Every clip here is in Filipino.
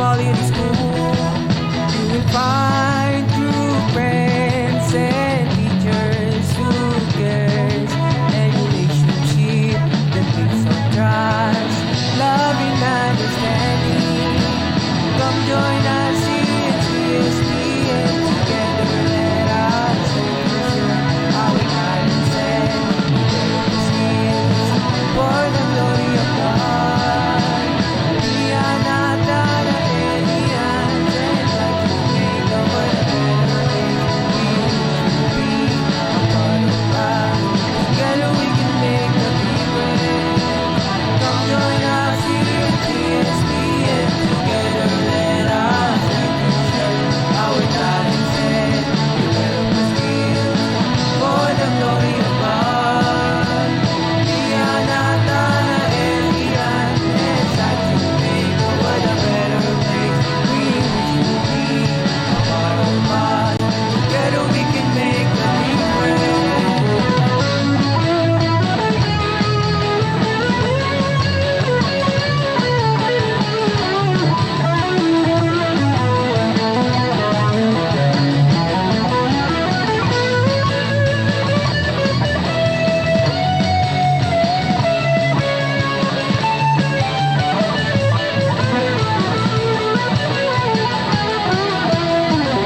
quality school. You will find true friends and teachers who cares, and relationship that builds on trust, love and understanding. Come join us here at CSB, and together let us share our guidance and skills for the glory of God. We are not done aliens, and like to make the world a better place. We should be a part of God. Together we can make the difference. Come join us here at CSB, and together let us share our talents and develop the skills for the glory of God. We are not done aliens, and like to make the world a better place. We wish to be a part of God. Together we can make the difference.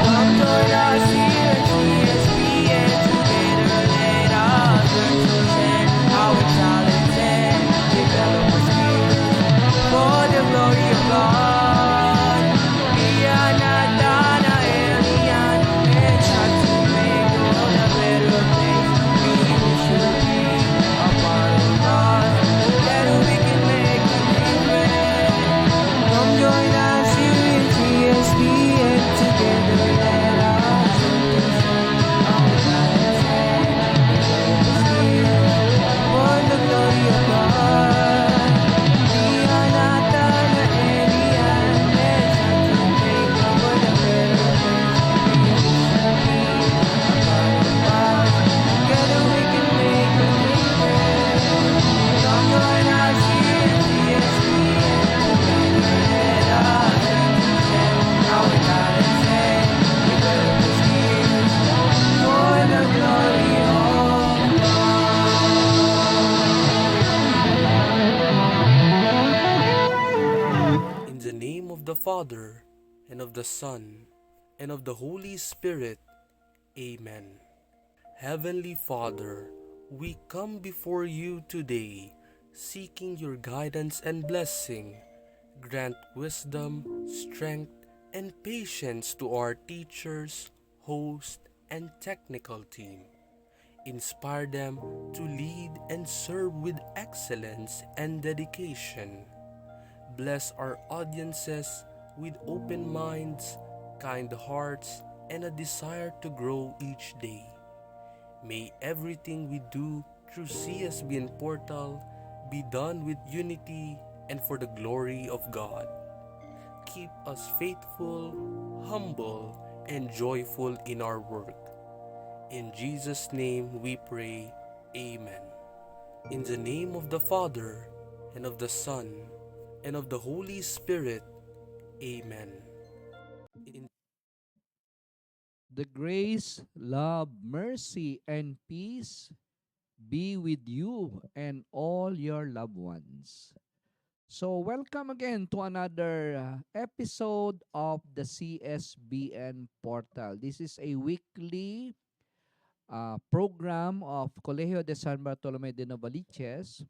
Come join us here at CSB, and together let us learn to share our talents and develop our skills for the glory of God. We are not done alien, and try to make the world a better place. We should be a part of God. Together we can make a difference. Come join us here in CSB, and together let us share our talents and skills for the glory of God. We are not done aliens, and try to make the world a better place. We should be a part of God. Together we can make a difference. Come join us here in CSB, and together let us share our talents and develop the skills for the glory of In the name of the Father, and of the Son, and of the Holy Spirit. Amen. Heavenly Father, we come before you today, seeking your guidance and blessing. Grant wisdom, strength, and patience to our teachers, host, and technical team. Inspire them to lead and serve with excellence and dedication. Bless our audiences with open minds, kind hearts, and a desire to grow each day. May everything we do through CSB and Portal be done with unity and for the glory of God. Keep us faithful, humble, and joyful in our work. In Jesus' name we pray. Amen. In the name of the Father, and of the Son, and of the Holy Spirit. Amen. In The grace, love, mercy, and peace be with you and all your loved ones. So, welcome again to another episode of the CSBN Portal. This is a weekly program of Colegio de San Bartolome de Novaliches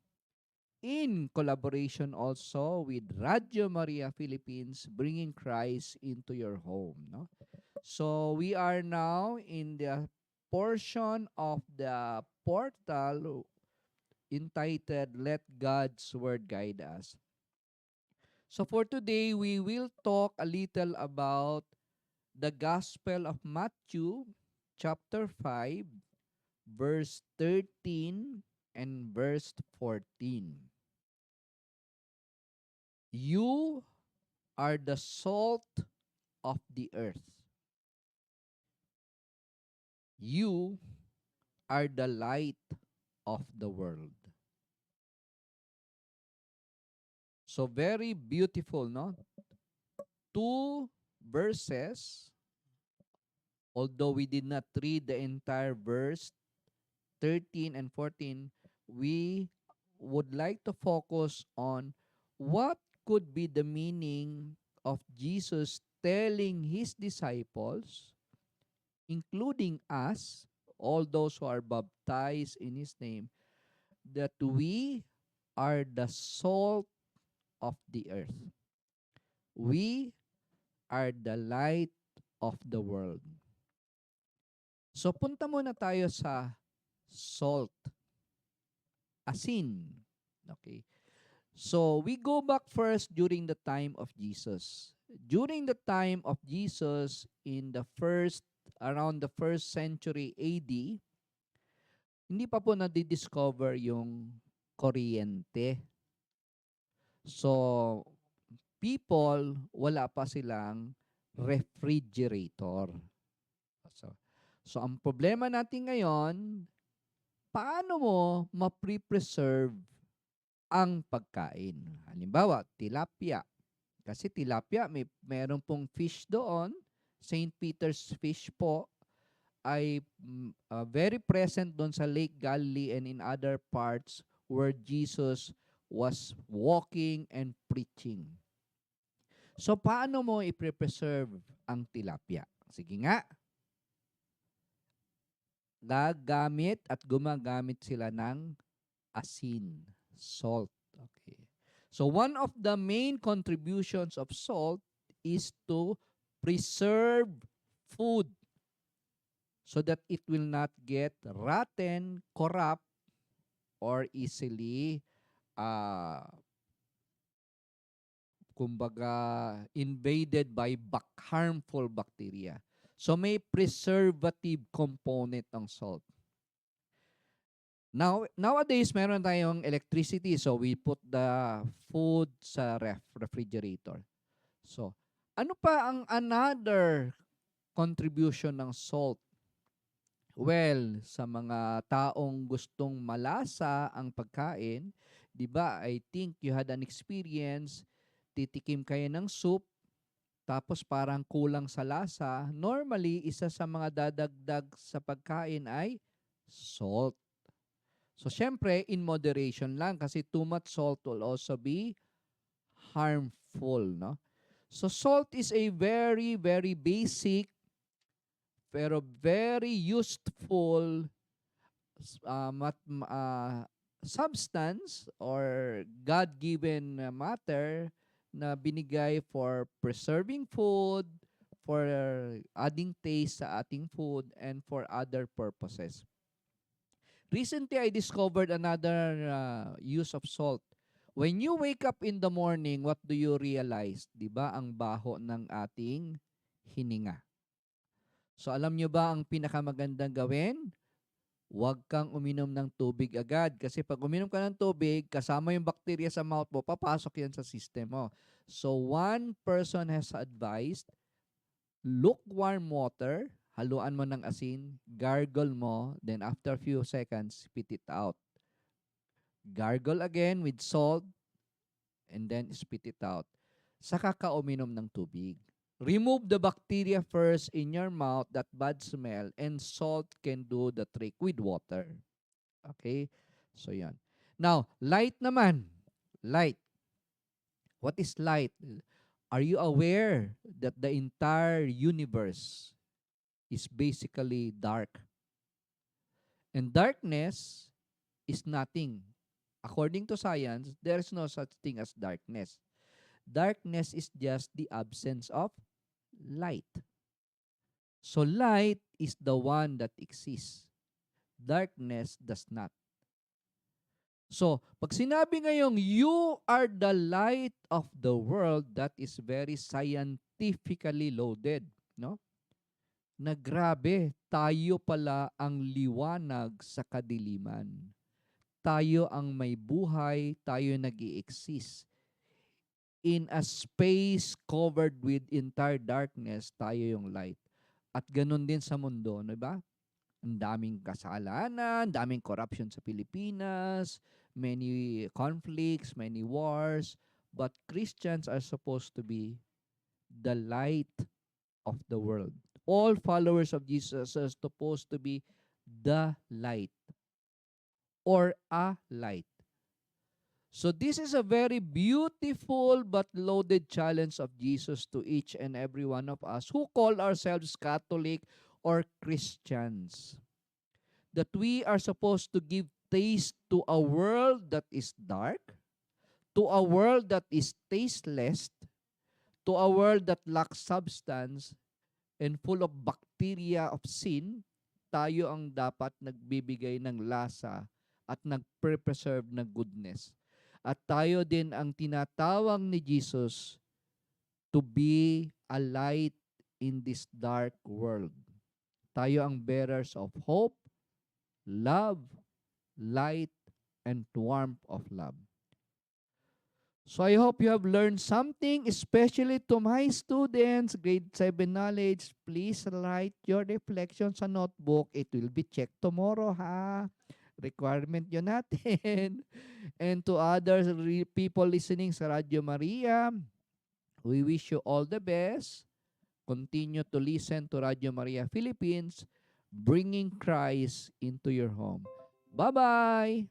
in collaboration also with Radio Maria Philippines, bringing Christ into your home. No? So we are now in the portion of the portal entitled Let God's Word Guide Us. So for today, we will talk a little about the Gospel of Matthew, chapter 5, verse 13 and verse 14. You are the salt of the earth. You are the light of the world. So very beautiful, no? two verses, although we did not read the entire verse 13 and 14, we would like to focus on what could be the meaning of Jesus telling his disciples, including us, all those who are baptized in his name, that we are the salt of the earth. We are the light of the world. So punta muna tayo sa salt, asin. Okay. So we go back first during the time of Jesus. During the time of Jesus in the around the first century AD, hindi pa po nadidiscover yung kuryente. So people, wala pa silang refrigerator. So, so ang problema natin ngayon, paano mo ma-preserve ang pagkain? Halimbawa, tilapia. Kasi tilapia, meron pong fish doon. St. Peter's fish po ay very present doon sa Lake Galilee and in other parts where Jesus was walking and preaching. So, paano mo i-preserve ang tilapia? Sige nga. Gagamit at gumagamit sila ng asin, salt. Okay. So, one of the main contributions of salt is to preserve food so that it will not get rotten, corrupt, or easily invaded by harmful bacteria. So may preservative component ang salt. Nowadays, meron tayong electricity, so we put the food sa refrigerator. So, ano pa ang another contribution ng salt? Well, sa mga taong gustong malasa ang pagkain, 'di ba? I think you had an experience, titikim kayo ng soup, tapos parang kulang sa lasa. Normally, isa sa mga dadagdag sa pagkain ay salt. So, syempre, in moderation lang kasi too much salt will also be harmful, no? So, salt is a very, very basic pero very useful substance or God-given matter na binigay for preserving food, for adding taste sa ating food, and for other purposes. Recently, I discovered another use of salt. When you wake up in the morning, what do you realize? Diba ang baho ng ating hininga? So alam nyo ba ang pinakamagandang gawin? Huwag kang uminom ng tubig agad. Kasi pag uminom ka ng tubig, kasama yung bacteria sa mouth mo, papasok yan sa system mo. So one person has advised, lukewarm water, haluan mo ng asin, gargle mo, then after a few seconds, spit it out. Gargle again with salt, and then spit it out. Saka ka uminom ng tubig. Remove the bacteria first in your mouth, that bad smell, and salt can do the trick with water. Okay? So, yan. Now, light naman. Light. What is light? Are you aware that the entire universe is basically dark? And darkness is nothing. According to science, there is no such thing as darkness. Darkness is just the absence of light. So light is the one that exists. Darkness does not. So, pag sinabi ngayong you are the light of the world, that is very scientifically loaded, no? Na grabe, tayo pala ang liwanag sa kadiliman. Tayo ang may buhay, tayo nag-i-exist. In a space covered with entire darkness, tayo yung light. At ganun din sa mundo, no ba? Ang daming kasalanan, daming corruption sa Pilipinas, many conflicts, many wars, but Christians are supposed to be the light of the world. All followers of Jesus are supposed to be the light or a light. So this is a very beautiful but loaded challenge of Jesus to each and every one of us who call ourselves Catholic or Christians. That we are supposed to give taste to a world that is dark, to a world that is tasteless, to a world that lacks substance and full of bacteria of sin. Tayo ang dapat nagbibigay ng lasa at nagpre-preserve ng goodness. At tayo din ang tinatawag ni Jesus to be a light in this dark world. Tayo ang bearers of hope, love, light, and warmth of love. So I hope you have learned something, especially to my students, grade 7 knowledge. Please write your reflections sa notebook. It will be checked tomorrow, ha? Requirement yun natin. And to other people listening sa Radyo Maria, we wish you all the best. Continue to listen to Radyo Maria Philippines, bringing Christ into your home. Bye-bye!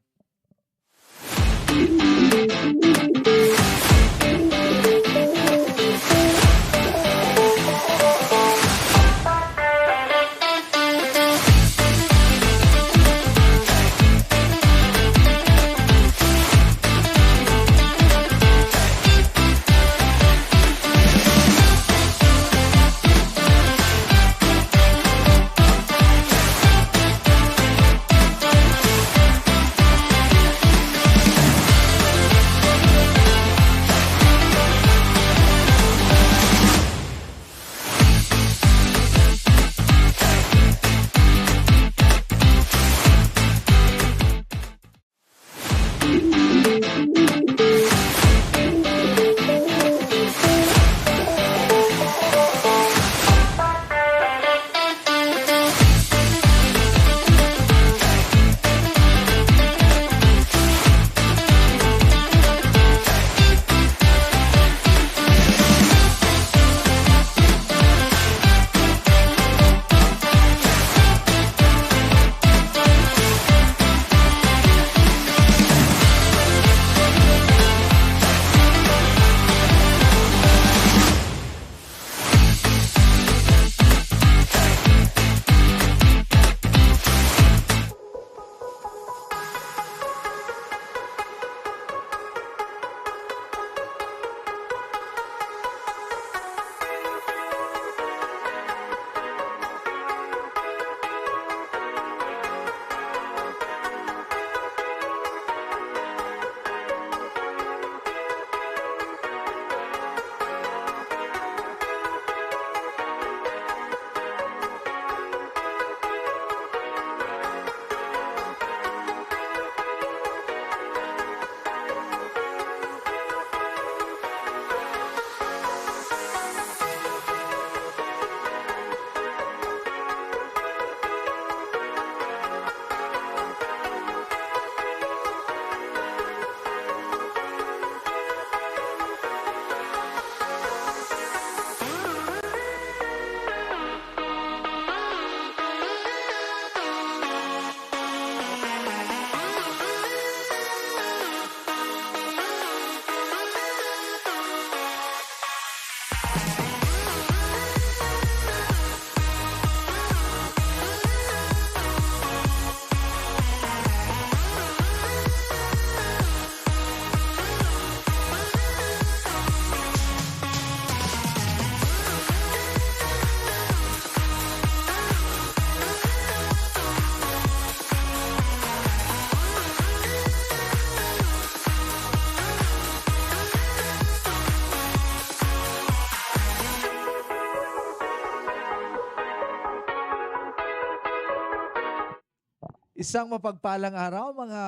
Isang mapagpalang araw mga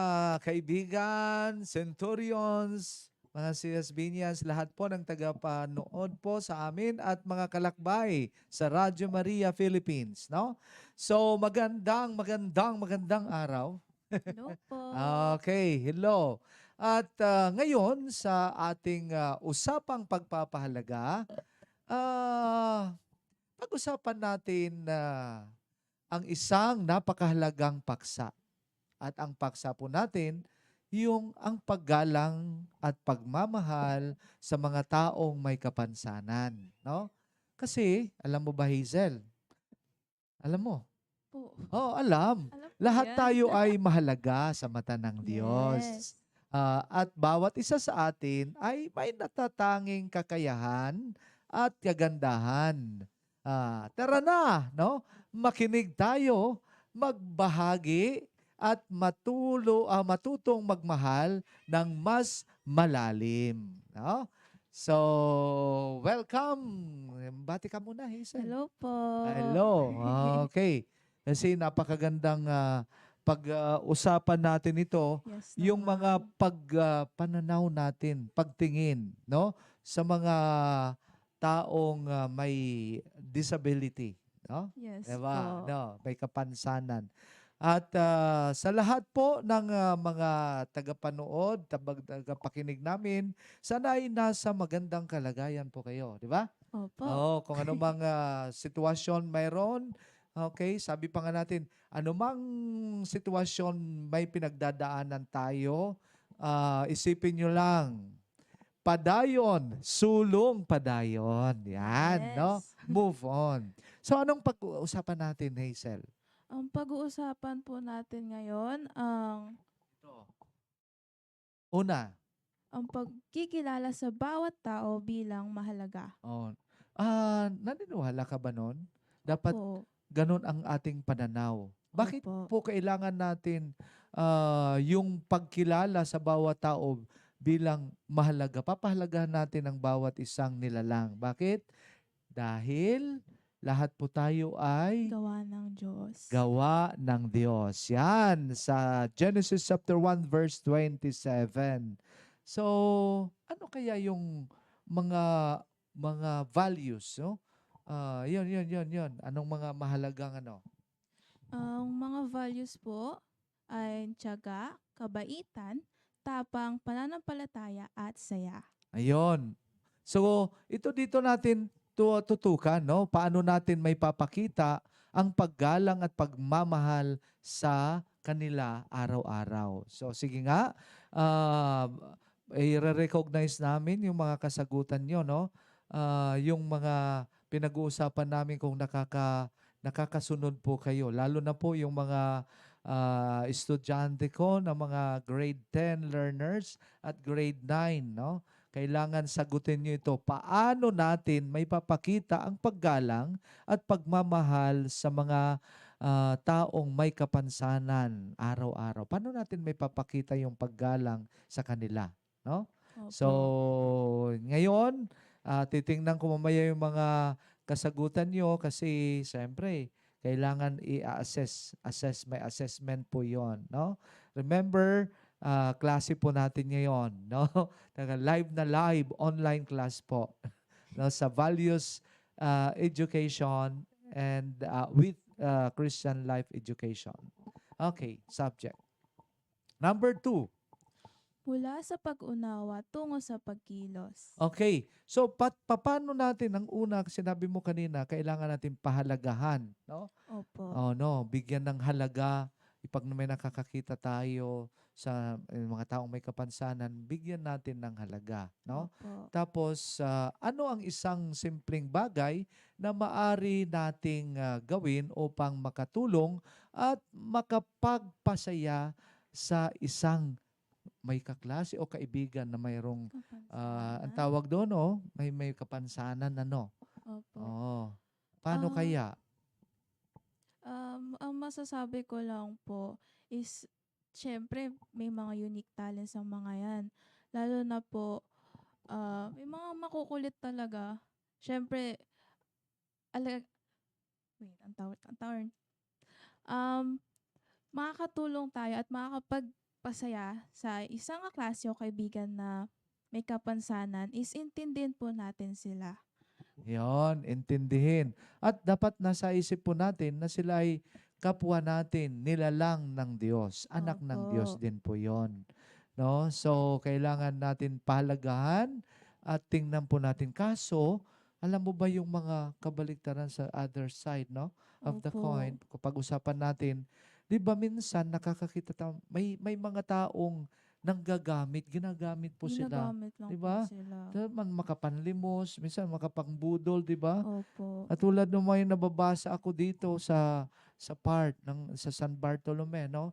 kaibigan, centurions, mga CSBnians, lahat po ng tagapanood po sa amin at mga kalakbay sa Radyo Maria Philippines, no? So magandang araw. Hello po. Okay, hello. At ngayon sa ating usapang pagpapahalaga, Ah, pag-usapan natin na ang isang napakahalagang paksa. At ang paksa po natin, yung ang paggalang at pagmamahal sa mga taong may kapansanan, no? Kasi, alam mo ba, Hazel? Alam mo? Po. Oo, alam. Alam po Lahat yan. tayo ay mahalaga sa mata ng Diyos. Yes. At bawat isa sa atin ay may natatanging kakayahan at kagandahan. Tara na, no? Makinig tayo, magbahagi at matutong magmahal ng mas malalim. No? So, welcome. Bati ka muna, Hazel. Hello po. Hello. Okay. Kasi napakagandang pag-usapan natin ito, Yes yung mga naman. pananaw natin, pagtingin, no, sa mga taong may disability, no? Yes Diba? po. No, may kapansanan. At sa lahat po ng mga tagapanood, tagapakinig namin, sana ay nasa magandang kalagayan po kayo, di ba? Opo. Oo, kung ano mang sitwasyon mayroon, okay, sabi pa nga natin, anumang sitwasyon may pinagdadaanan tayo, isipin nyo lang, padayon, sulong padayon. Yan, no? Yes. Move on. So, anong pag-uusapan natin, Hazel? Ang pag-uusapan po natin ngayon Ito. Una, ang pagkikilala sa bawat tao bilang mahalaga. oh, naniniwala ka ba nun? Dapat Opo. ganun ang ating pananaw. Bakit Opo. po kailangan natin yung pagkilala sa bawat tao bilang mahalaga? Papahalagahan natin ang bawat isang nilalang. Bakit? Dahil lahat po tayo ay Gawa ng Diyos. gawa ng Diyos. Yan, sa Genesis chapter 1 verse 27. So, ano kaya yung mga values, no? Yun. Anong mga mahalagang ano? Ang mga values po ay tiyaga, kabaitan, tapang, pananampalataya at saya. Ayun. So, ito dito natin tutukan, no? Paano natin may papakita ang paggalang at pagmamahal sa kanila araw-araw. So, sige nga, i-recognize namin yung mga kasagutan nyo, no? Yung mga pinag-uusapan namin kung nakakasunod po kayo. Lalo na po yung mga estudyante ko na mga grade 10 learners at grade 9, no? Kailangan sagutin nyo ito. Paano natin may papakita ang paggalang at pagmamahal sa mga taong may kapansanan araw-araw? Paano natin may papakita yung paggalang sa kanila? No? So, Opo. ngayon, titingnan ko mamaya yung mga kasagutan nyo kasi siyempre, kailangan i-assess. May assessment po yon, no? Remember, klase po natin ngayon, no? Live na live, online class po. No, sa values education and with Christian life education. Okay, subject. Number 2. Mula sa pag-unawa tungo sa pagkilos. Okay. So, paano natin, ang una, sinabi mo kanina, kailangan natin pahalagahan, no? Opo. Oh, no, bigyan ng halaga. Pag may nakakakita tayo sa mga taong may kapansanan, bigyan natin ng halaga, no? Opo. Tapos, ano ang isang simpleng bagay na maari nating gawin upang makatulong at makapagpasaya sa isang may kaklase o kaibigan na mayroong ang Kapansanan. tawag doon, may kapansanan, ano? Opo. Oo. Paano Ah, kaya? Ang masasabi ko lang po is, syempre, may mga unique talents ang mga yan. Lalo na po, may mga makukulit talaga. Syempre, ala, wait, ang tawag. Um, Makakatulong tayo at makakapagpasaya sa isang kaklase o kaibigan na may kapansanan is intindihin po natin sila. Yon, intindihin. At dapat nasa isip po natin na sila ay kapwa natin, nilalang ng Diyos. Anak ng Diyos Opo. din po yon. No? So, kailangan natin pahalagahan at tingnan po natin. Kaso, Alam mo ba yung mga kabaliktaran sa other side, no? Of the Opo. coin, kapag usapan natin, 'di ba minsan nakakakita tayo, may mga taong ginagamit po sila, Ginagamit lang 'di po ba? sila. Man makapanlimos, minsan makapangbudol, 'di ba? Opo. At tulad ng may nababasa ako dito sa part ng sa San Bartolome, no?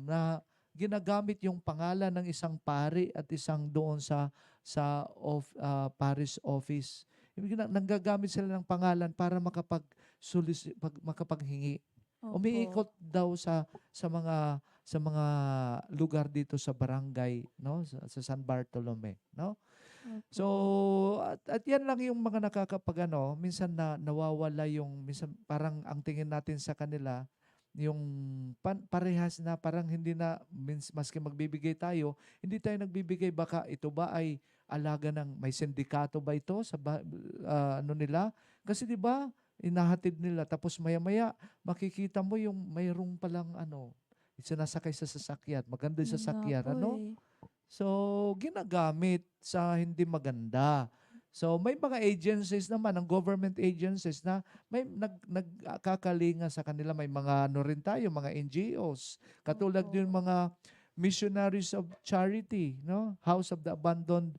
Na ginagamit yung pangalan ng isang pari at isang doon parish office. Nanggagamit sila ng pangalan para makapaghingi. Opo. Umiikot daw sa mga lugar dito sa barangay, no? Sa San Bartolome, no? So, Opo. at yan lang yung mga nakakapagano, minsan nawawala yung, minsan parang ang tingin natin sa kanila, yung parehas na parang hindi na, maski magbibigay tayo, hindi tayo nagbibigay, baka ito ba ay alaga ng, may sindikato ba ito sa ano nila? Kasi 'di ba, inahatid nila, tapos maya-maya makikita mo yung mayroong palang sinasakay sa sasakyan, maganda yung Yun nga sasakyan, po ano? eh. So, ginagamit sa hindi maganda. So, may mga agencies naman, ang government agencies na may nagkakalinga sa kanila. May mga ano rin tayo, mga NGOs. Katulad Opo. yung mga Missionaries of Charity, no? House of the Abandoned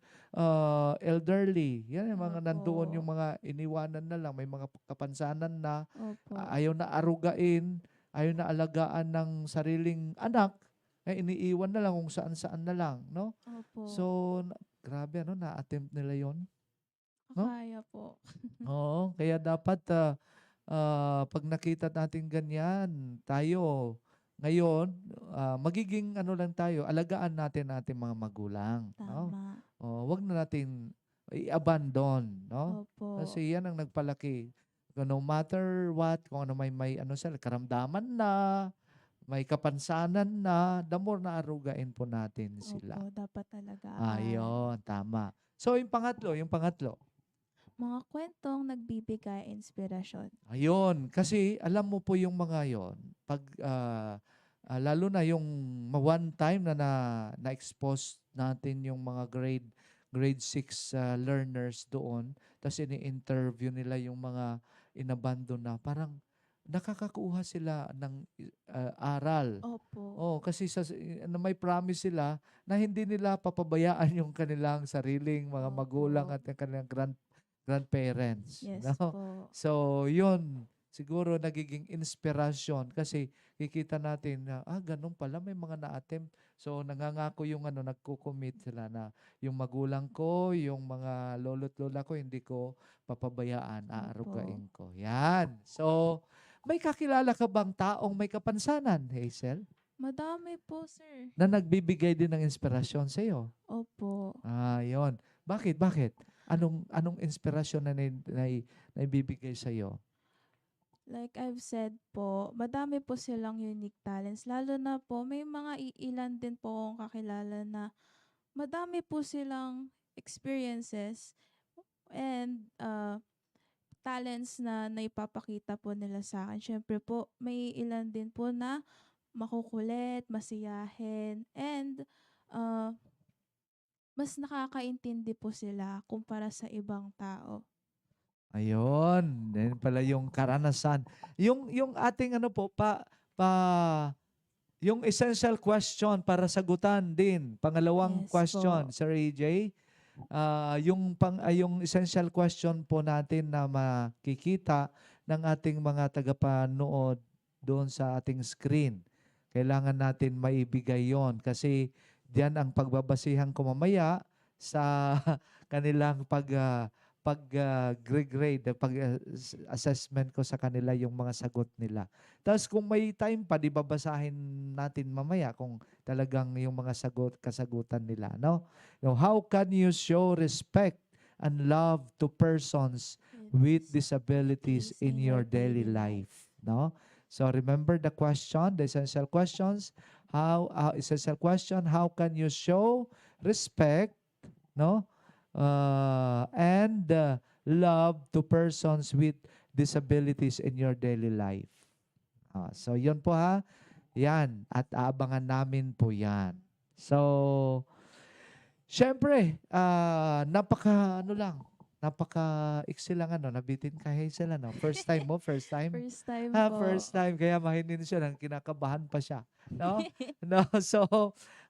Elderly. Yan yung mga nandoon, Opo. yung mga iniwanan na lang, may mga kapansanan na Opo. ayaw na arugain, ayaw na alagaan ng sariling anak, iniiwan na lang kung saan-saan na lang, no? So, Opo. grabe, na-attempt nila yon, no? Kakaya po. Oo, kaya dapat pag nakita natin ganyan, tayo, ngayon, magiging lang tayo, alagaan natin ating mga magulang, no? Tama. Wag na natin i-abandon, no? Opo. Kasi yan ang nagpalaki. No matter what, kung ano may sila, karamdaman na, may kapansanan na, the more na arugain po natin sila. Opo, dapat talagaan. Ayun, tama. So, yung pangatlo. Mga kwentong nagbibigay inspirasyon. Ayun, kasi alam mo po yung mga yon, pag lalo na yung one time na-expose natin yung mga grade 6 learners doon, tapos ini-interview nila yung mga inabandon na, parang nakakakuha sila ng aral. Opo. Oh, kasi may promise sila na hindi nila papabayaan yung kanilang sariling mga magulang Opo. at yung kanilang grandparents. Yes No? po. So, yun, siguro nagiging inspirasyon kasi kikita natin na, ganun pala, may mga na-attempt. So, nangangako yung nagko-commit sila na yung magulang ko, yung mga lolo't lola ko, hindi ko papabayaan, Opo. aarugain ko. Yan. So, may kakilala ka bang taong may kapansanan, Hazel, Madami po, sir. na nagbibigay din ng inspirasyon sa iyo? Opo. Yon. Bakit? Bakit? Anong inspirasyon na naibibigay sa iyo? Like I've said po, madami po silang unique talents. Lalo na po, may mga ilan din po akong kakilala na madami po silang experiences and talents na naipapakita po nila sa akin. Siyempre po, may ilan din po na makukulit, masiyahin, and mas nakakaintindi po sila kumpara sa ibang tao. Ayun, yan pala yung karanasan. Yung ating yung essential question para sagutan din. Pangalawang Yes question, po. Sir AJ. Yung essential question po natin na makikita ng ating mga tagapanood doon sa ating screen. Kailangan natin maibigay yon kasi diyan ang pagbabasihan ko mamaya sa kanilang grade, assessment ko sa kanila yung mga sagot nila. Tapos kung may time pa, di babasahin natin mamaya kung talagang yung mga kasagutan nila, no? How can you show respect and love to persons with disabilities in your daily life, no? So remember the question, the essential questions. Essential question, how can you show respect, no? And love to persons with disabilities in your daily life. So, yun po ha. Yan. At aabangan namin po yan. So, syempre, Napaka-iksi lang nabitin ka Hazel First time mo, first time? First time po. First time kaya mahinin siya kinakabahan pa siya, no? No, so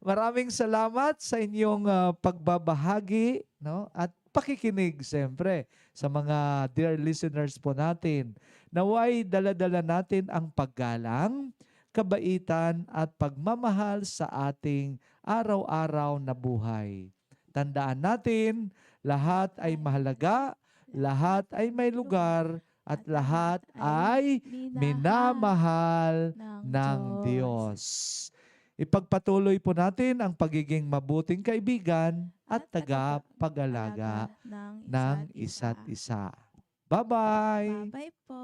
maraming salamat sa inyong pagbabahagi, no? At pakikinig siyempre sa mga dear listeners po natin. Naway dala-dala natin ang paggalang, kabaitan at pagmamahal sa ating araw-araw na buhay. Tandaan natin, lahat ay mahalaga, lahat ay may lugar, at lahat ay minamahal ng Diyos. Ipagpatuloy po natin ang pagiging mabuting kaibigan at tagapag-alaga ng isa't isa. Bye-bye! Bye-bye po.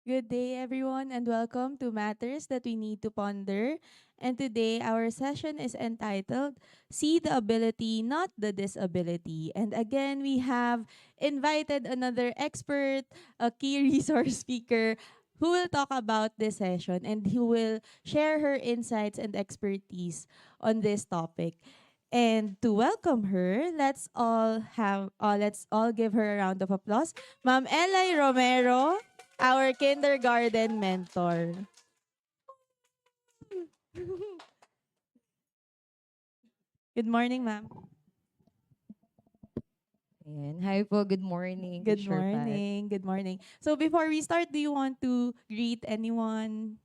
Good day, everyone, and welcome to Matters That We Need to Ponder. And today, our session is entitled See the Ability, Not the Disability. And again, we have invited another expert, a key resource speaker, who will talk about this session and who will share her insights and expertise on this topic. And to welcome her, let's all give her a round of applause. Ma'am Eli Romero, our kindergarten mentor. Good morning, ma'am. Ayan. Hi po, good morning, Good Teacher Pat. morning. Good morning. So before we start, do you want to greet anyone?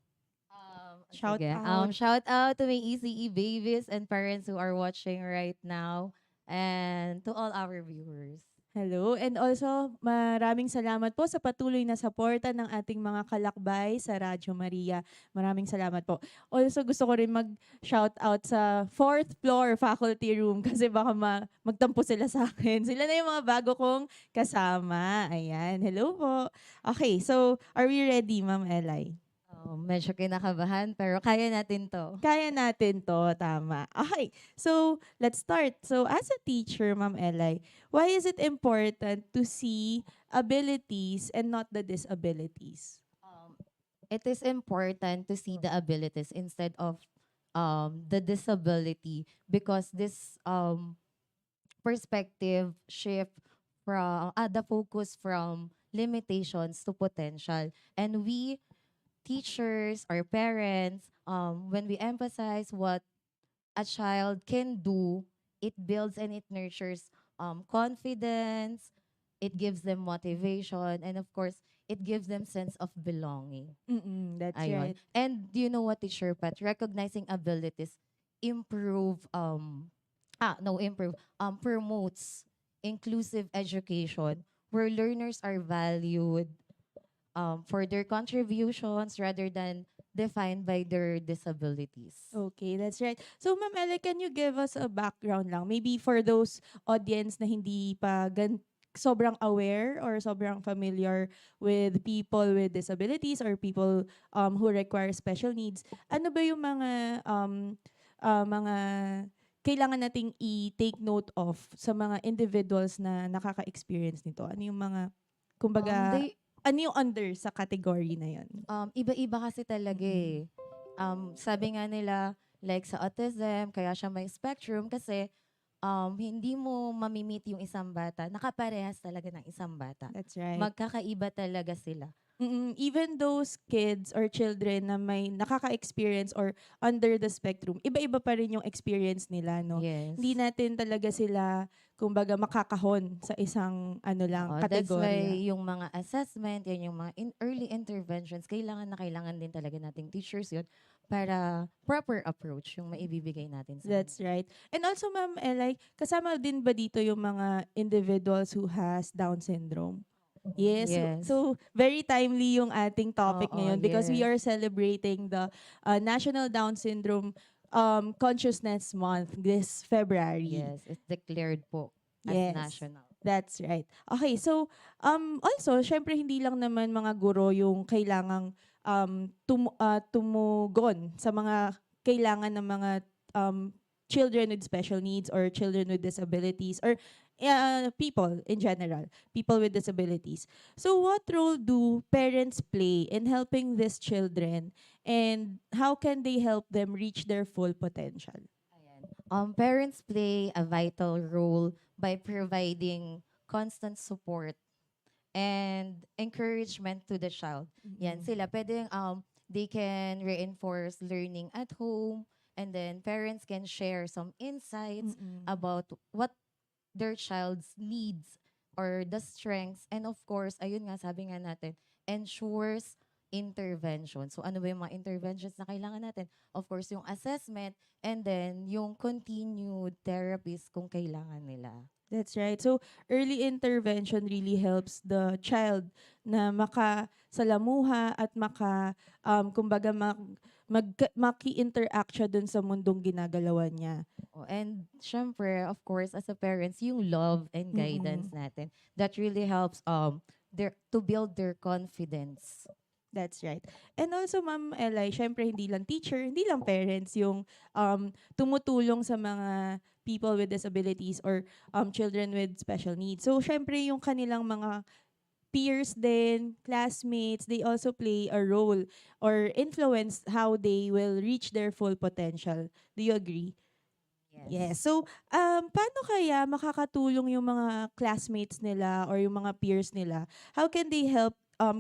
Shout Sige. out. Shout out to my ECE babies and parents who are watching right now and to all our viewers. Hello. And also, maraming salamat po sa patuloy na suporta ng ating mga kalakbay sa Radyo Maria. Maraming salamat po. Also, gusto ko rin mag-shout out sa 4th floor faculty room kasi baka magtampo sila sa akin. Sila na yung mga bago kong kasama. Ayan. Hello po. Okay, so are we ready, Ma'am Eli? Medyo kinakabahan pero kaya natin to. Kaya natin to, tama. Okay, so let's start. So as a teacher, Ma'am Eli, why is it important to see abilities and not the disabilities? It is important to see the abilities instead of the disability because this perspective shift from the focus from limitations to potential, and we teachers or parents, when we emphasize what a child can do, it builds and it nurtures confidence, it gives them motivation, and of course, it gives them sense of belonging. That's Ayun. right. And do you know what, Teacher Pat? Recognizing abilities improve, promotes inclusive education where learners are valued for their contributions rather than defined by their disabilities. Okay, that's right. So, Ma'am Ella, can you give us a background lang? Maybe for those audience na hindi pa sobrang aware or sobrang familiar with people with disabilities or people who require special needs. Ano ba yung mga kailangan nating i-take note of sa mga individuals na nakaka-experience nito? Ano yung mga, kumbaga, ano yung under sa category na yun? Iba-iba kasi talaga eh. Sabi nga nila, like sa autism, kaya siya may spectrum kasi hindi mo mamimit yung isang bata. Nakaparehas talaga ng isang bata. That's right. Magkakaiba talaga sila. Even those kids or children na may nakaka-experience or under the spectrum, iba-iba pa rin yung experience nila, no? Yes. Hindi natin talaga sila, kumbaga, makakahon sa isang That's why kategorya. yung mga assessment, yan yung mga early interventions, kailangan din talaga nating teachers yun para proper approach yung maibibigay natin sa That's right. And also, Ma'am Eli, kasama din ba dito yung mga individuals who has Down syndrome? Yes. Yes. So, very timely yung ating topic Oo, ngayon because we yes. are celebrating the National Down Syndrome Consciousness Month this February. Yes, it's declared po as Yes. national. That's right. Okay, so also, syempre hindi lang naman mga guro yung kailangang tumugon sa mga kailangan ng mga children with special needs or children with disabilities or people in general, people with disabilities. So what role do parents play in helping these children and how can they help them reach their full potential? Ayan. Parents play a vital role by providing constant support and encouragement to the child. Yan, sila pwedeng they can reinforce learning at home, and then parents can share some insights about what their child's needs or the strengths, and of course, ayun nga, sabi nga natin, ensures intervention. So ano ba yung mga interventions na kailangan natin? Of course, yung assessment and then yung continued therapies kung kailangan nila. That's right. So, early intervention really helps the child na makasalamuha at kumbaga, maki-interact siya dun sa mundong ginagalawan niya. And syempre, of course, as a parents, yung love and guidance natin, that really helps to build their confidence. That's right. And also, Ma'am Eli, syempre hindi lang teacher, hindi lang parents yung tumutulong sa mga people with disabilities or children with special needs. So, syempre yung kanilang mga peers din, classmates, they also play a role or influence how they will reach their full potential. Do you agree? Yes. So, paano kaya makakatulong yung mga classmates nila or yung mga peers nila? How can they help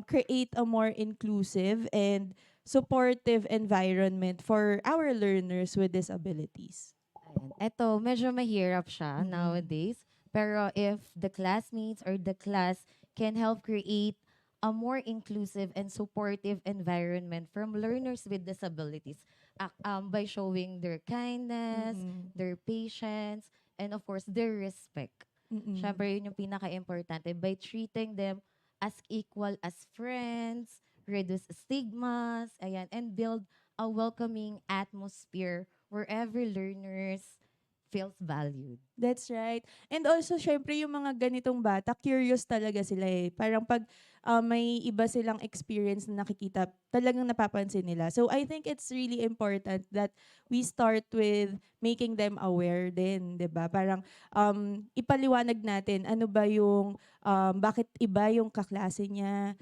create a more inclusive and supportive environment for our learners with disabilities? Ayan. Eto, medyo mahirap siya Mm-mm. nowadays. Pero if the classmates or the class can help create a more inclusive and supportive environment from learners with disabilities by showing their kindness, Mm-mm. their patience, and of course, their respect. Mm-mm. Syempre, yun yung pinaka-importante by treating them as equal as friends, reduce stigmas, ayan, and build a welcoming atmosphere wherever learners feels valued. That's right. And also, syempre, yung mga ganitong bata, curious talaga sila eh. Parang pag may iba silang experience na nakikita, talagang napapansin nila. So, I think it's really important that we start with making them aware din, 'di ba? Parang ipaliwanag natin ano ba yung, bakit iba yung kaklase niya.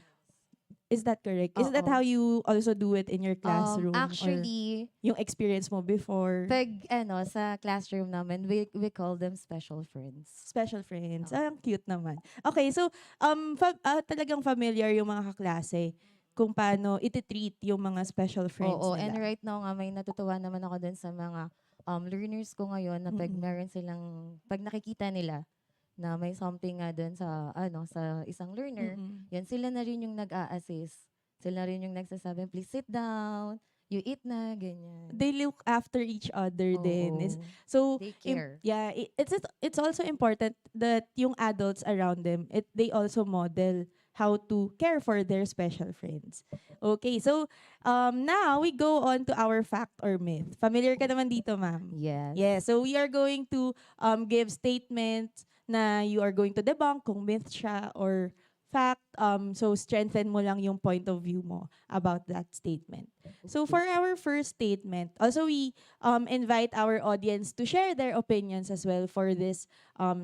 Is that correct? Is that Oo. how you also do it in your classroom? Or Actually, yung experience mo before? sa classroom namin, we call them special friends. Special friends. Oo. Ang cute naman. Okay, so talagang familiar yung mga kaklase kung paano iti-treat yung mga special friends Oo, nila. and right now nga may natutuwa naman ako dun sa mga learners ko ngayon na pag Mm-mm. meron silang, pag nakikita nila na may something nga dun sa isang learner, Mm-mm. yan sila na rin yung nag-a-assist. Sila rin yung nagsasabi, please sit down, you eat na, ganyan. They look after each other din. Oo. So, They care. it's also important that yung adults around them, they also model how to care for their special friends. Okay, so now we go on to our fact or myth. Familiar ka naman dito, ma'am? Yes. Yeah, so we are going to give statements na you are going to debunk kung myth siya or fact. So strengthen mo lang yung point of view mo about that statement. So for our first statement, also we invite our audience to share their opinions as well for this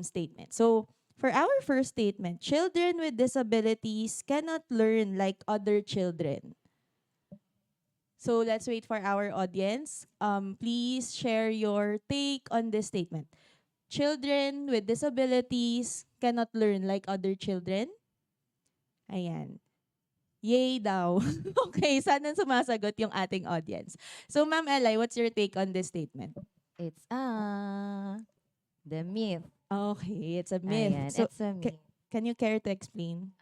statement. So for our first statement, children with disabilities cannot learn like other children. So let's wait for our audience. Please share your take on this statement. Children with disabilities cannot learn like other children. Ayan. Yay daw. Okay, sana sumasagot yung ating audience. So, Ma'am Eli, what's your take on this statement? It's the myth. Okay, it's a myth. Ayan, So, it's a myth. can you care to explain?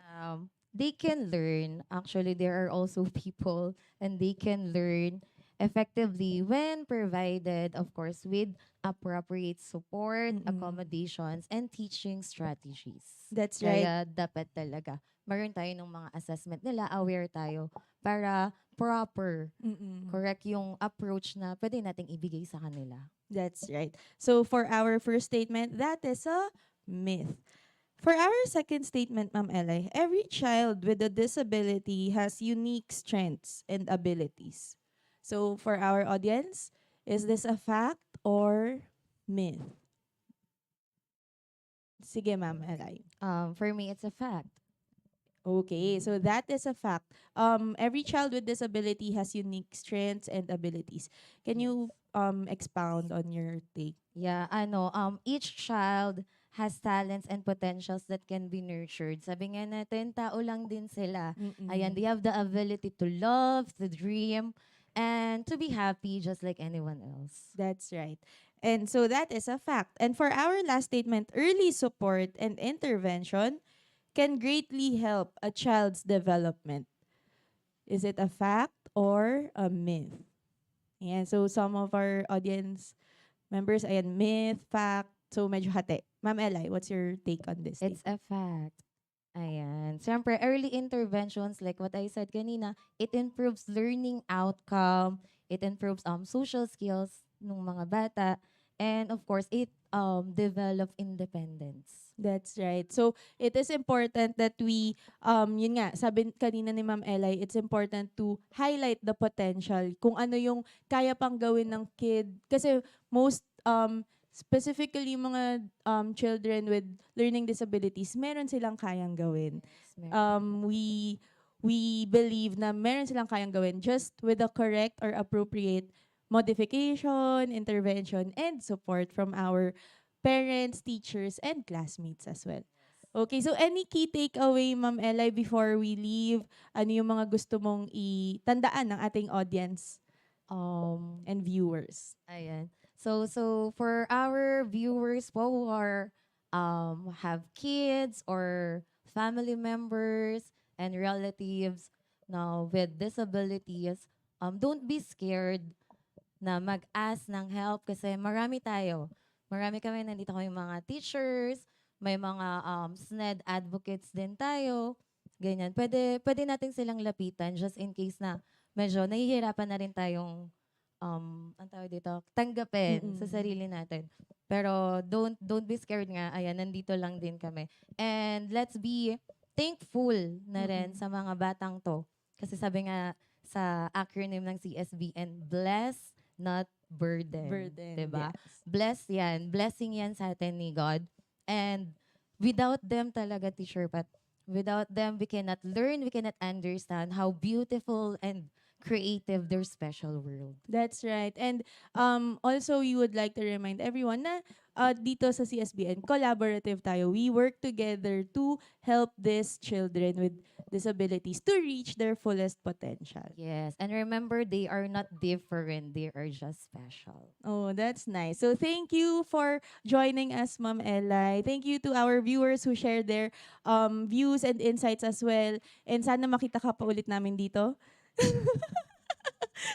They can learn. Actually, there are also people and they can learn effectively when provided, of course, with appropriate support, Mm-mm. accommodations, and teaching strategies. That's right. Kaya dapat talaga, meron tayo ng mga assessment nila, aware tayo para proper, Mm-mm. correct yung approach na pwede nating ibigay sa kanila. That's right. So, for our first statement, that is a myth. For our second statement, Ma'am Eli, every child with a disability has unique strengths and abilities. So, for our audience, is this a fact or myth? Sige, Ma'am Eli. For me, it's a fact. Okay, so that is a fact. Every child with disability has unique strengths and abilities. Can you expound on your take? Yeah, each child has talents and potentials that can be nurtured. Sabi nga natin, tao lang din sila. Ayan, they have the ability to love, to dream, and to be happy just like anyone else. That's right. And so that is a fact. And for our last statement, early support and intervention can greatly help a child's development. Is it a fact or a myth? Ayan, so some of our audience members, ayan, myth, fact, so medyo hati. Ma'am Eli, what's your take on this? It's a fact. Ayan. Siyempre, early interventions, like what I said kanina, it improves learning outcome, it improves social skills ng mga bata, and of course, it develop independence. That's right. So, it is important that we, yun nga, sabi kanina ni Ma'am Eli, it's important to highlight the potential, kung ano yung kaya pang gawin ng kid. Kasi most, specifically mga children with learning disabilities, meron silang kayang gawin. ma'am. We believe na meron silang kayang gawin just with the correct or appropriate modification, intervention, and support from our parents, teachers, and classmates as well. Okay, so any key takeaway, Ma'am Eli, before we leave? Ano yung mga gusto mong itandaan ng ating audience and viewers? Ayan. So for our viewers po who are have kids or family members and relatives now with disabilities, don't be scared na mag-ask ng help kasi marami tayo. Marami kami, nandito kami mga teachers, may mga SNED advocates din tayo. Ganyan. Pwede natin silang lapitan just in case na medyo nahihirapan na rin tayong ang tawag dito, tanggapin sa sarili natin. Pero don't be scared nga. Ayan, nandito lang din kami. And let's be thankful na rin sa mga batang to. Kasi sabi nga sa acronym ng CSBN, bless, not burden. Diba? Yes. Bless yan. Blessing yan sa atin ni God. And without them talaga, Teacher Pat, without them, we cannot learn, we cannot understand how beautiful and creative their special world. That's right. And also, we would like to remind everyone na dito sa CSBN, collaborative tayo. We work together to help these children with disabilities to reach their fullest potential. Yes. And remember, they are not different. They are just special. Oh, that's nice. So thank you for joining us, Ma'am Eli. Thank you to our viewers who shared their views and insights as well. And sana makita ka pa ulit namin dito.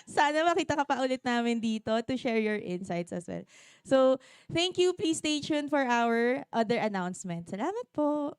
Sana makita ka pa ulit namin dito to share your insights as well. So, thank you. Please stay tuned for our other announcements. Salamat po.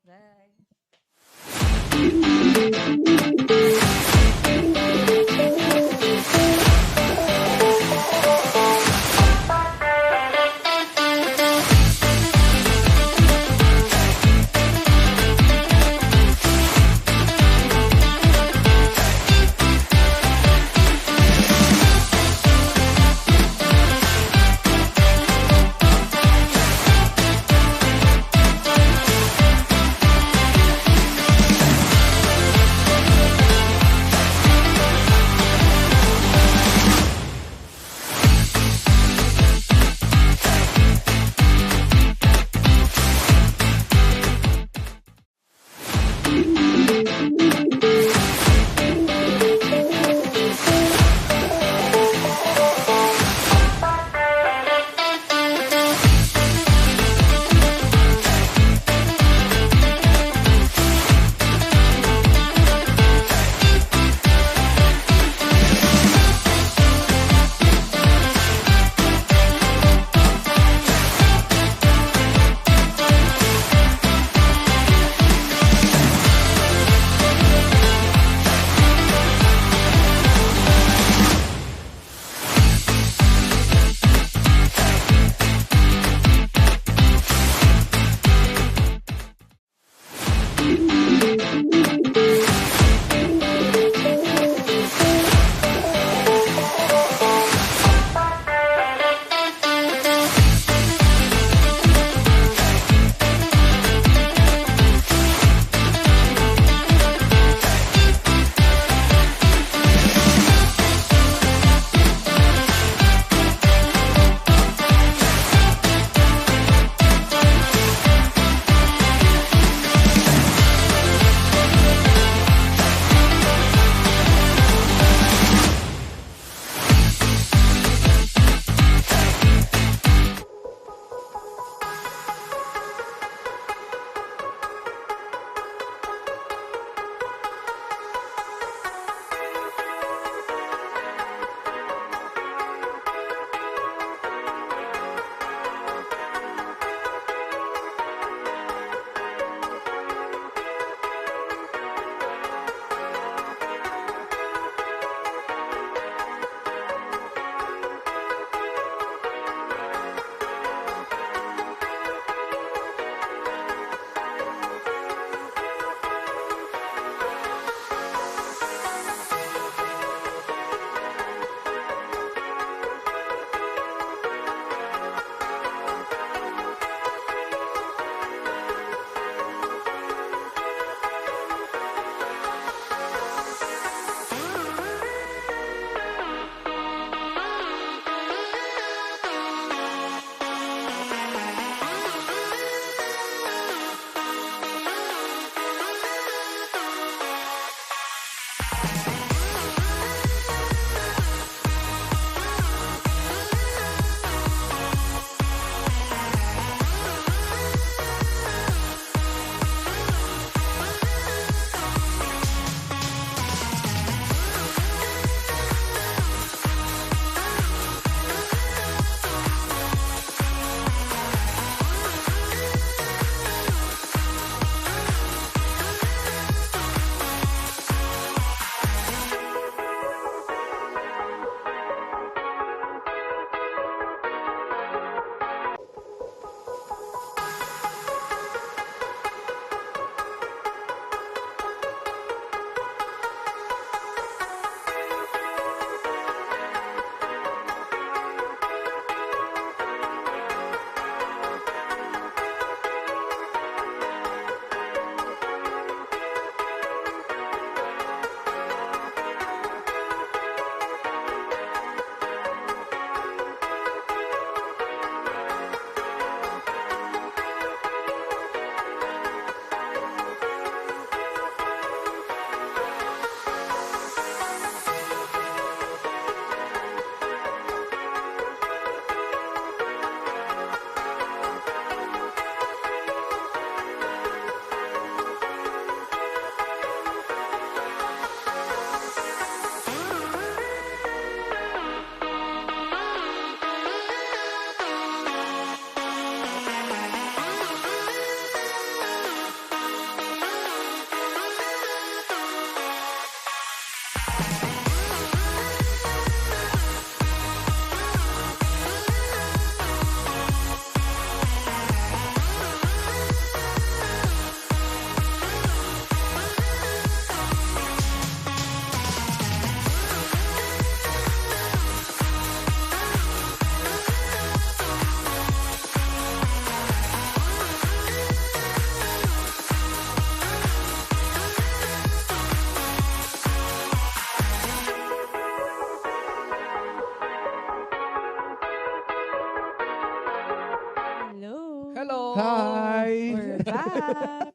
Hi! We're back.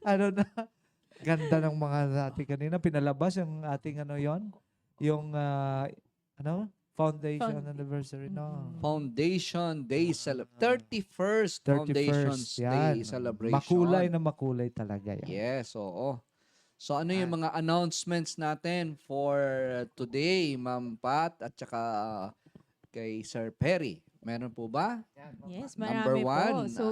Ano na? Ganda ng mga natin kanina. Pinalabas yung ating ano yon, yung foundation anniversary. No. Foundation Day Ah. 31st Foundations 31st. Day Yan. celebration. Makulay na makulay talaga yan. Yes, oo. So ano yung mga announcements natin for today, Ma'am Pat at saka kay Sir Perry? Meron po ba? Yes, Number marami po. one. So,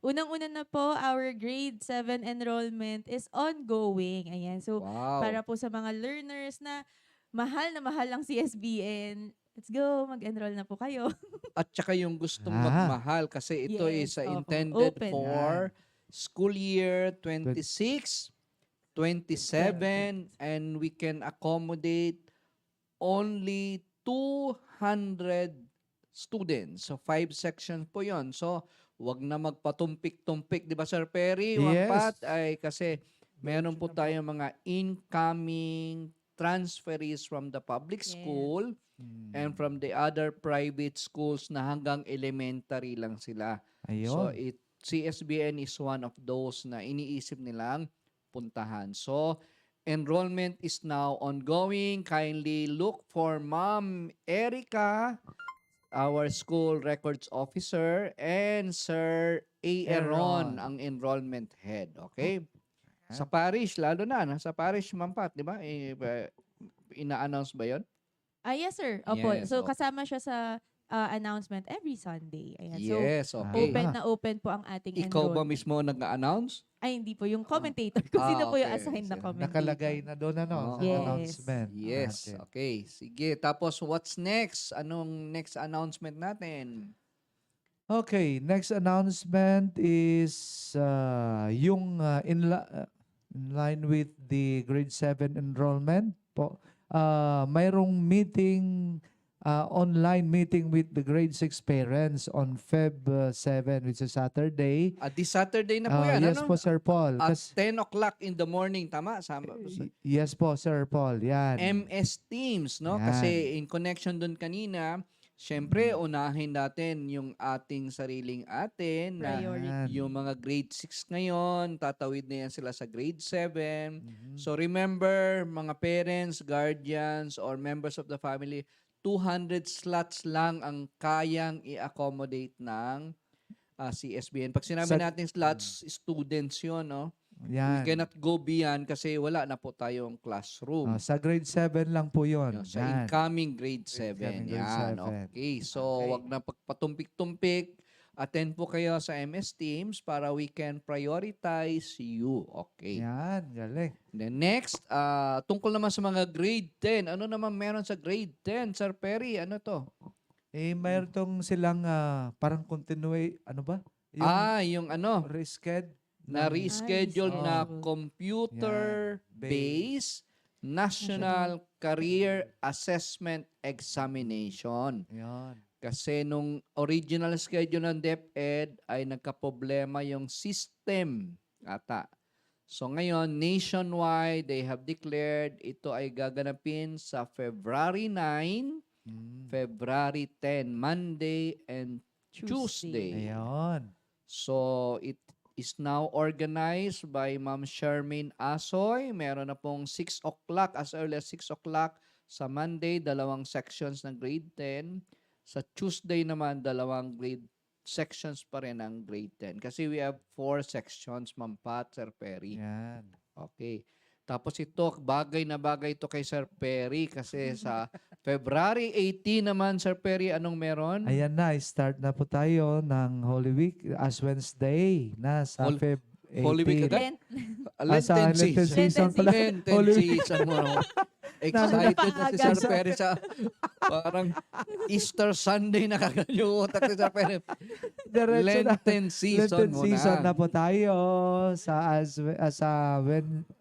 unang-una na po, our grade 7 enrollment is ongoing. Ayan. So, Wow. para po sa mga learners na mahal ang CSBN, let's go, mag-enroll na po kayo. At saka yung gustong Ah. magmahal kasi ito Yes, is opo. intended Open. for school year 26, 27, and we can accommodate only 200 students. So 5 sections po yon. So wag na magpatumpik-tumpik, di ba Sir Perry? Yes. Pat ay kasi meron po tayong mga incoming transferees from the public Yes. school and from the other private schools na hanggang elementary lang sila. So Ayun. CSBN is one of those na iniisip nilang puntahan. So enrollment is now ongoing. Kindly look for Ma'am Erica, our school records officer, and Sir A. Aaron, Aaron. ang enrollment head. Okay? Sa parish, lalo na. Sa parish, Ma'am Pat, di ba? Ina-announce ba yon? Yes, sir. Opo. Yes, So, opo. kasama siya sa announcement every Sunday. Ayan. Yes, So, okay. open po ang ating Ikaw ba enrollment. mismo nag-announce? Ay, hindi po. Yung commentator. Kung sino po yung okay. assigned na Sino? commentator. Nakalagay na doon Oo. sa Yes. announcement. Yes, natin. okay. Sige. Tapos, what's next? Anong next announcement natin? Okay, next announcement is in line with the grade 7 enrollment po. Mayroong meeting, online meeting with the grade 6 parents on Feb 7, which is Saturday. This Saturday na po yan. Yes ano? po, Sir Paul. At Kas- 10 o'clock in the morning. Tama? yes po, Sir Paul. Yan. MS Teams, no? Yan. Kasi in connection dun kanina, syempre, unahin natin yung ating sariling atin na Priority. Yan. yung mga grade 6 ngayon, tatawid na yan sila sa grade 7. Mhm. So remember, mga parents, guardians, or members of the family, 200 slots lang ang kayang i-accommodate ng CSBN. Pag sinabi Sa- natin slots, students yun, no? Yan. We cannot go beyond kasi wala na po tayong classroom. Sa grade 7 lang po yun. Sa Yan. incoming grade 7. Incoming grade Yan, 7. okay. So, Okay. wag na pagpatumpik-tumpik. Attend po kayo sa MS Teams para we can prioritize you. Okay. Yan, galing. Then next, tungkol naman sa mga grade 10. Ano naman meron sa grade 10, Sir Perry? Ano to? Mayroon tong silang parang continue, ano ba? Yung ano, Resched. na ng- reschedule na reschedule. computer-based National Career Assessment Examination. Yan. Kasi nung original schedule ng DepEd ay nagkaproblema yung system ata. So ngayon, nationwide, they have declared ito ay gaganapin sa February 9, February 10, Monday and Tuesday. Ayun. So it is now organized by Ma'am Charmaine Asoy. Meron na pong 6 o'clock, as early as 6 o'clock sa Monday, 2 sections ng grade 10. Sa Tuesday naman, 2 grade sections pa rin ng grade 10. Kasi we have 4 sections, Ma'am Pat, Sir Perry. Yan. Okay. Tapos ito, bagay na bagay ito kay Sir Perry kasi sa February 18 naman, Sir Perry, anong meron? Ayan na, start na po tayo ng Holy Week as Wednesday na sa Hol- Feb 18. Holy Week agad? Lent. Sa Lenten Lenten season. season pala. Lenten Holy Week. season mo. Excited na si Sir Perry sa parang Easter Sunday na kagad yung utak ni Sir Perry. Diretso na. Lenten season Lenten mo season na na. po tayo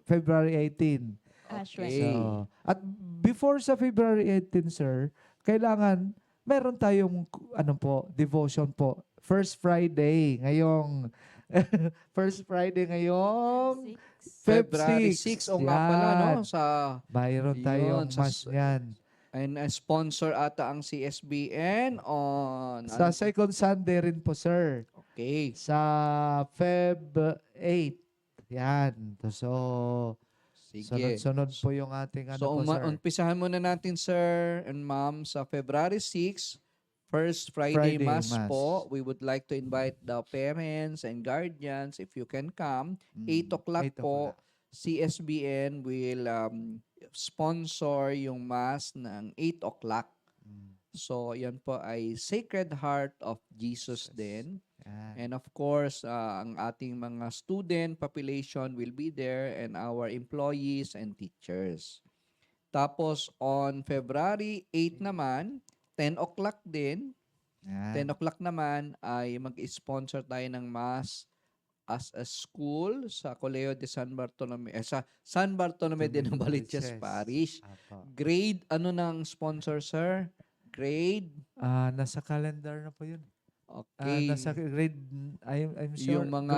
February 18. Ash Okay. So, at before sa February 18, sir, kailangan meron tayong devotion po. First Friday ngayong Feb February 6. 6 o nga pala, no? Yan. Sa Mayroon Yun, tayong sa mas yan. And sponsor ata ang CSBN on... Sa second Sunday rin po, sir. Okay. Sa Feb 8. Yan. So, Sige. sunod-sunod po yung ating ano So, po, sir. umpisahan muna natin, sir and ma'am, sa February 6, first Friday, Friday Mass Mass. po. We would like to invite the parents and guardians if you can come. 8 o'clock 8 po, CSBN will sponsor yung Mass ng 8 o'clock. Mm. So, yan po ay Sacred Heart of Jesus din. Yan. And of course, ang ating mga student population will be there and our employees and teachers. Tapos on February 8 naman, 10 o'clock din. Yan. 10 o'clock naman ay mag-sponsor tayo ng Mass as a school sa Colegio de San Bartolome, sa San Bartolome de Novaliches Parish. Apo. Grade, ano ng sponsor, sir? Grade? Nasa calendar na po yun. Okay. Nasa grade, I'm sure, Yung mga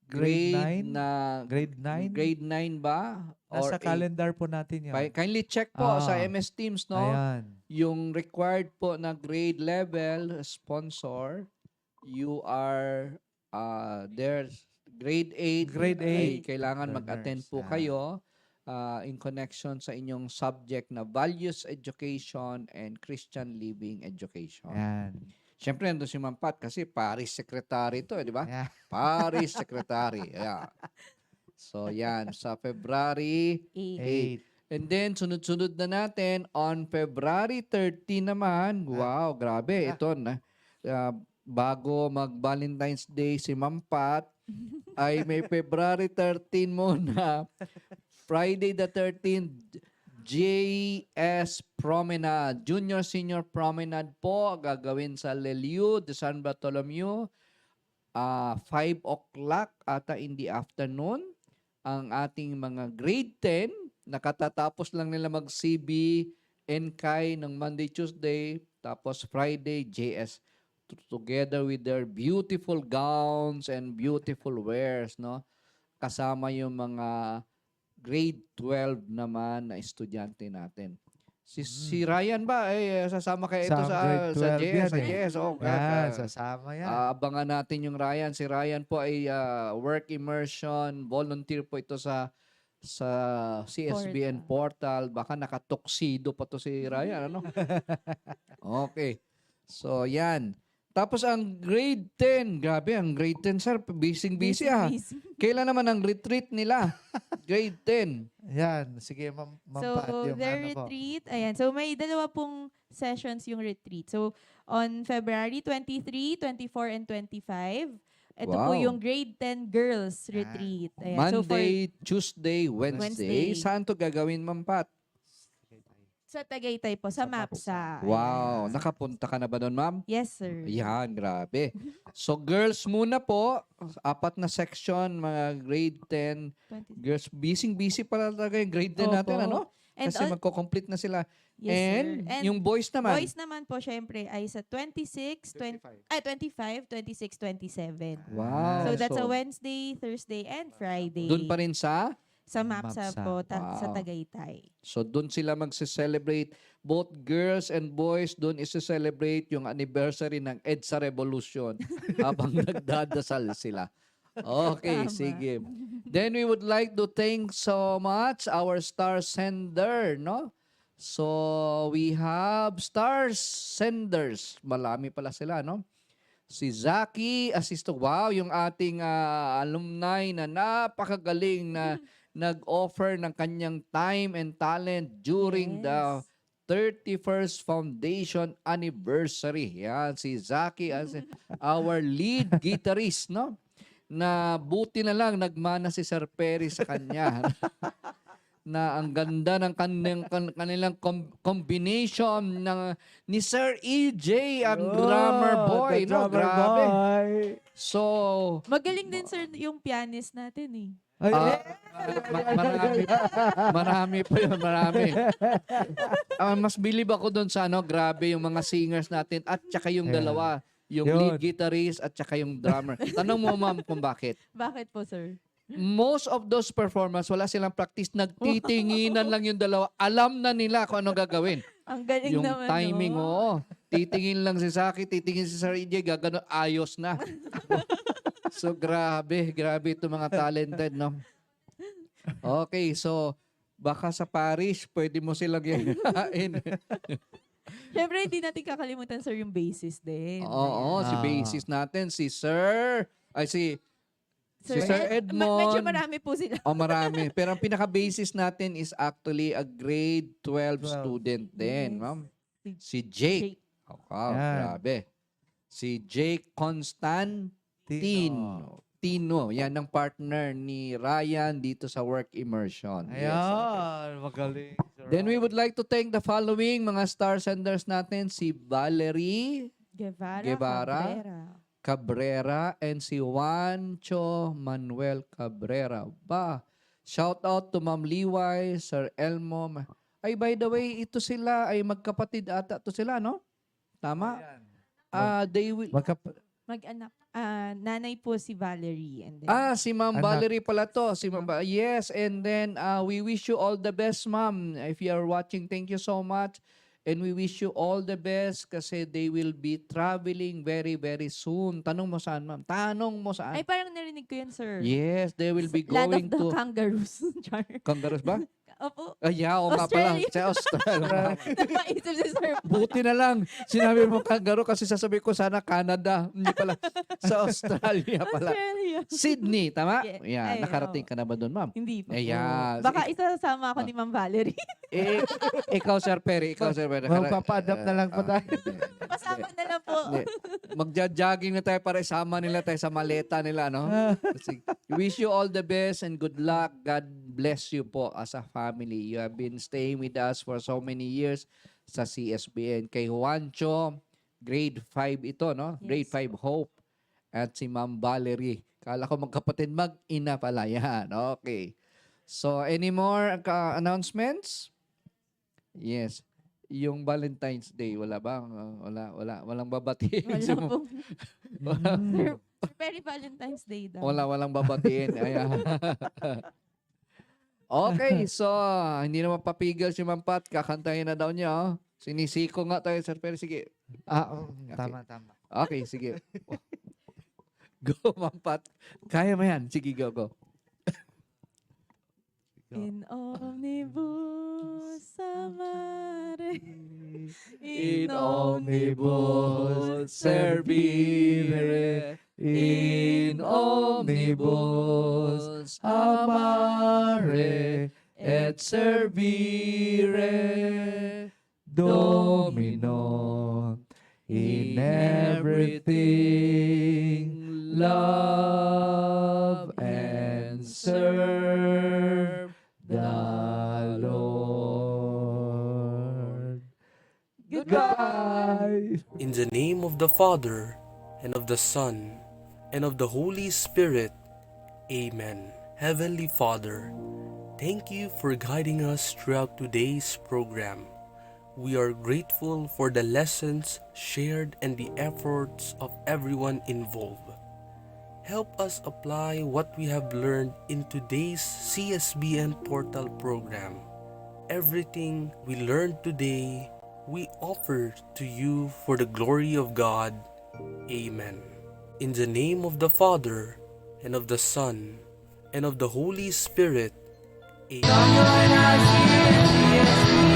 grade 9? na Grade 9? grade 9 ba? Nasa Or calendar po natin yun. kindly check po sa Ah. MS Teams, no? Ayan. Yung required po na grade level sponsor, you are there grade 8. Grade ay 8 kailangan learners. mag-attend po kayo in connection sa inyong subject na values education and Christian living education. Ayan. Siyempre, nandun si Ma'am Pat kasi Paris Secretary to, di ba? Ayan. Paris Secretary. Yeah. So, yan. Sa February 8. And then, sunod-sunod na natin on February 30 naman. Wow, grabe. Ito na. Bago mag-Valentine's Day si Ma'am Pat, ay may February 13 muna. Friday the 13th, JS Promenade, Junior Senior Promenade po, gagawin sa Leliu de San Bartolomeu. 5 o'clock ata in the afternoon. Ang ating mga grade 10, nakatatapos lang nila mag-CB, NKAI ng Monday, Tuesday, tapos Friday, JS. Together with their beautiful gowns and beautiful wares, no? Kasama yung mga grade 12 naman na estudyante natin. Si Ryan ba sasama kayo ito sa grade 12 JS, yan sa eh. JS. Oh, Yan, sasama yan. abangan natin yung Ryan. Si Ryan po ay work immersion, volunteer po ito sa CSBN portal. Baka nakatuxedo pa to si Ryan, ano? Okay. So, yan. Tapos ang grade 10, grabe, ang grade 10, sir, busy Kailan naman ang retreat nila? Grade 10. Yan. Sige, Ma'am So, Pat, yung their ano po. retreat, ayan. So, may dalawa pong sessions yung retreat. So, on February 23, 24, and 25, ito po Wow. yung grade 10 girls retreat. Ayan. So, for, Monday, Tuesday, Wednesday. Wednesday. Saan to gagawin, Ma'am Pat? sa Tagaytay po, sa MAPSA. Wow. Ayan. Nakapunta ka na ba doon, Ma'am? Yes, sir. Yan, grabe. So, girls muna po. 4 na section, mga grade 10. 20. Girls, busy pala talaga yung grade 10 natin, Opo. ano? And Kasi all- magko-complete na sila. yes, And, sir. And yung boys naman. boys naman po, syempre, ay sa 25, 26, 27. Wow. So, that's a Wednesday, Thursday, and Friday. Doon pa rin sa? Sa MAPSA MAPSA. po, sa Wow. Tagaytay. So, doon sila magse-celebrate. Both girls and boys, doon isi-celebrate yung anniversary ng EDSA Revolution habang nagdadasal sila. Okay, Tama. sige. Then we would like to thank so much our star sender, no? So, we have star senders. Malami pala sila, no? Si Zaki Asisto. Wow, yung ating alumni na napakagaling na nag-offer ng kanyang time and talent during the 31st Foundation Anniversary. Yan, si Zaki as our lead guitarist, no? Na buti na lang nagmana si Sir Perry sa kanya. Na ang ganda ng kanilang combination ni Sir EJ, ang drummer boy, the no? drummer Grabe. boy. So, Magaling din, sir, yung pianist natin eh. Ay, marami pa yun, marami. Mas believe ako doon sa grabe yung mga singers natin at saka yung Yeah. dalawa, yung Yun. lead guitarist at saka yung drummer. Tanong mo, ma'am, kung bakit. Bakit po, sir? most of those performers, wala silang practice. Nagtitinginan lang yung dalawa. Alam na nila kung ano gagawin. Ang galing Yung naman, timing, no? oo. Titingin lang si Saki, titingin si Sir EJ, gagano, ayos na. So, grabe itong mga talented, no? Okay, so, baka sa Paris, pwede mo silang yayain. Syempre, hindi natin kakalimutan, sir, yung basis din. Oo, si Ah. basis natin, si Sir Sir Edmond. Medyo marami po sila. Oh, marami. Pero ang pinaka-basis natin is actually a grade 12 12. student din, Yes. ma'am. Si Si Jake. Jake. Wow, Yan. grabe. Si Jake Constantino. Yan ang partner ni Ryan dito sa work immersion. Yes, okay. Ayan, magaling. Sir Then we Ryan. would like to thank the following mga star senders natin. Si Valerie Guevara. Cabrera and si Juancho Manuel Cabrera. Shout out to Ma'am Liway, Sir Elmo. Ay, by the way, ito sila ay magkapatid ata to sila, no? Tama? Ayan. They will Mag-anak. Nanay po si Valerie. And then, si Ma'am Anak. Valerie pala to. Si Ma'am yes, and then we wish you all the best, Ma'am. If you are watching, thank you so much. And we wish you all the best kasi they will be traveling very, very soon. Tanong mo saan, Ma'am? Tanong mo saan? ay, parang narinig ko yun, sir. Yes, they will be Land of going the to kangaroos. Char. Kangaroos ba? Opo. Ay, yeah, oo nga pala. Australia. Sa Australia. Napaisip si sir. Buti na lang. Sinabi mo kangaroo kasi sasabi ko sana Canada. Hindi pala. Sa Australia pala. Australia. Sydney, tama? Yeah. Yeah, Ay, nakarating oo. ka na ba doon, ma'am? Hindi pa po. Ayan. Baka isasama ako Ah. ni Ma'am Valerie. Ikaw, Sir Perry. Magpapa-adapt na lang po tayo. Pasama na lang po. Magja-jogging na tayo para isama nila tayo sa maleta nila, no? Kasi, wish you all the best and good luck. God bless you po as a family. You have been staying with us for so many years sa CSBN. Kay Juancho, grade 5 ito, no? Grade Yes. 5 Hope. At si Ma'am Valerie. Kala ko magkapatid, mag-ina pala. Yan, okay. So, any more announcements? Yes. Yung Valentine's Day, wala ba? Walang babatiin. Wala Si Ma'am- po. Wala. Very Valentine's Day daw. Walang babatiin. Ayan. Okay, so hindi naman papigil si Ma'am Pat. Kakantahin na daw niya. Oh. Sinisiko nga tayo, Sir Perry. Sige. Tama. Okay, sige. Go, Ma'am Pat. Kaya mo yan. Sige, go. In omnibus amare. In omnibus servire. In omnibus amare et servire. Domino in everything love and serve the Lord. Goodbye. In the name of the Father, and of the Son, and of the Holy Spirit. Amen. Heavenly Father, thank you for guiding us throughout today's program. We are grateful for the lessons shared and the efforts of everyone involved. Help us apply what we have learned in today's CSBN Portal program. Everything we learned today, we offer to you for the glory of God. Amen. In the name of the Father, and of the Son, and of the Holy Spirit. Amen. Join us in CSB